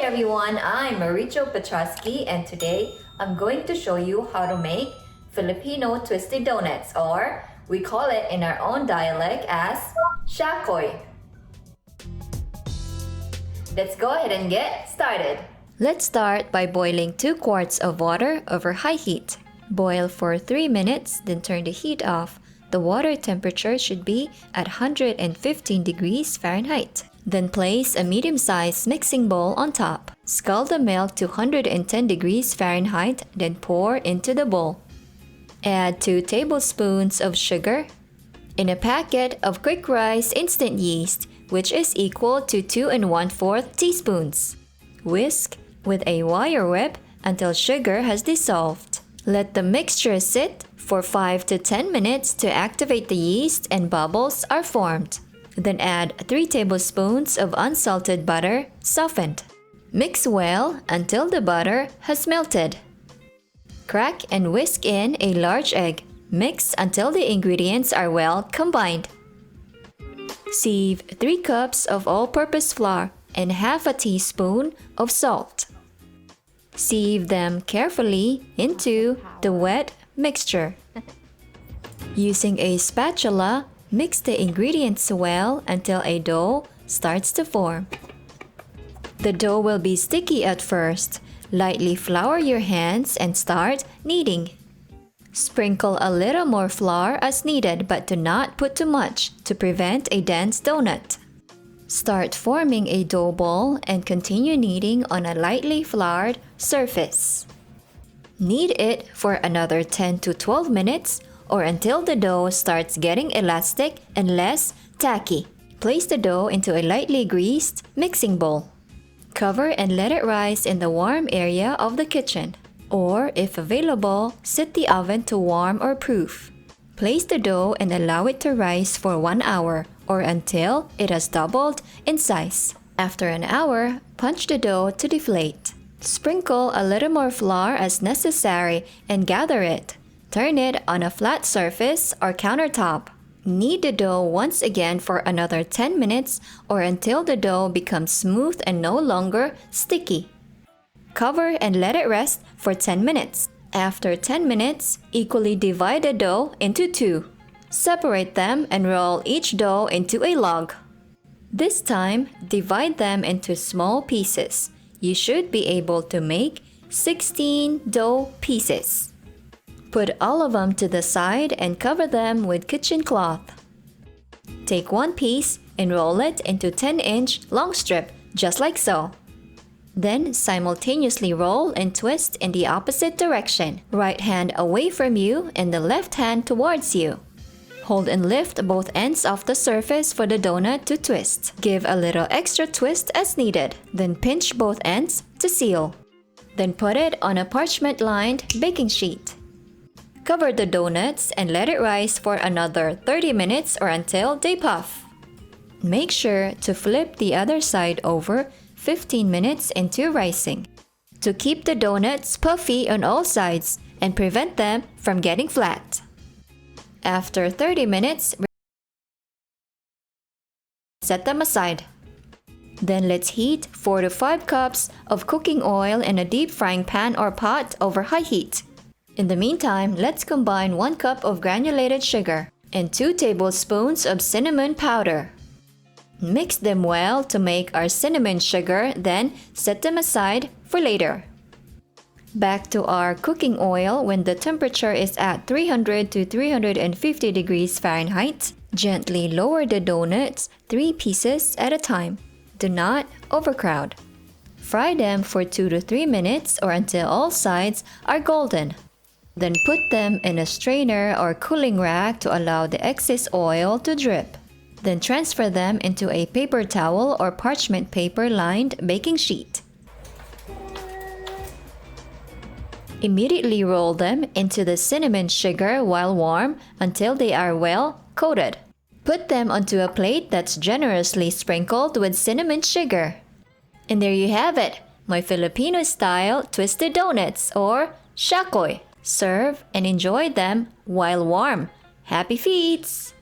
everyone, I'm Maricho Petrosky and today I'm going to show you how to make Filipino Twisted Donuts, or we call it in our own dialect as Shakoy. Let's go ahead and get started. Let's start by boiling 2 quarts of water over high heat. Boil for 3 minutes, then turn the heat off. The water temperature should be at 115 degrees Fahrenheit. Then place a medium-sized mixing bowl on top. Scald the milk to 110 degrees Fahrenheit, then pour into the bowl. Add 2 tablespoons of sugar in a packet of quick rise instant yeast, which is equal to 2 1/4 teaspoons. Whisk with a wire whip until sugar has dissolved. Let the mixture sit for 5 to 10 minutes to activate the yeast and bubbles are formed. Then add 3 tablespoons of unsalted butter, softened. Mix well until the butter has melted. Crack and whisk in a large egg. Mix until the ingredients are well combined. Sieve 3 cups of all-purpose flour and half a teaspoon of salt. Sieve them carefully into the wet mixture. Using a spatula, mix the ingredients well until a dough starts to form. The dough will be sticky at first. Lightly flour your hands and start kneading. Sprinkle a little more flour as needed, but do not put too much to prevent a dense donut. Start forming a dough ball and continue kneading on a lightly floured surface. Knead it for another 10 to 12 minutes or until the dough starts getting elastic and less tacky. Place the dough into a lightly greased mixing bowl. Cover and let it rise in the warm area of the kitchen. Or, if available, set the oven to warm or proof. Place the dough and allow it to rise for 1 hour or until it has doubled in size. After an hour, punch the dough to deflate. Sprinkle a little more flour as necessary and gather it. Turn it on a flat surface or countertop. Knead the dough once again for another 10 minutes or until the dough becomes smooth and no longer sticky. Cover and let it rest for 10 minutes. After 10 minutes, equally divide the dough into 2. Separate them and roll each dough into a log. This time, divide them into small pieces. You should be able to make 16 dough pieces. Put all of them to the side and cover them with kitchen cloth. Take one piece and roll it into 10-inch long strip, just like so. Then simultaneously roll and twist in the opposite direction. Right hand away from you and the left hand towards you. Hold and lift both ends off the surface for the donut to twist. Give a little extra twist as needed. Then pinch both ends to seal. Then put it on a parchment-lined baking sheet. Cover the donuts and let it rise for another 30 minutes or until they puff. Make sure to flip the other side over 15 minutes into rising to keep the donuts puffy on all sides and prevent them from getting flat. After 30 minutes, set them aside. Then let's heat 4 to 5 cups of cooking oil in a deep frying pan or pot over high heat. In the meantime, let's combine 1 cup of granulated sugar and 2 tablespoons of cinnamon powder. Mix them well to make our cinnamon sugar, then set them aside for later. Back to our cooking oil when the temperature is at 300 to 350 degrees Fahrenheit. Gently lower the donuts 3 pieces at a time. Do not overcrowd. Fry them for 2 to 3 minutes or until all sides are golden. Then put them in a strainer or cooling rack to allow the excess oil to drip. Then transfer them into a paper towel or parchment paper-lined baking sheet. Immediately roll them into the cinnamon sugar while warm until they are well coated. Put them onto a plate that's generously sprinkled with cinnamon sugar. And there you have it, my Filipino-style twisted donuts, or Shakoy. Serve and enjoy them while warm. Happy feeds!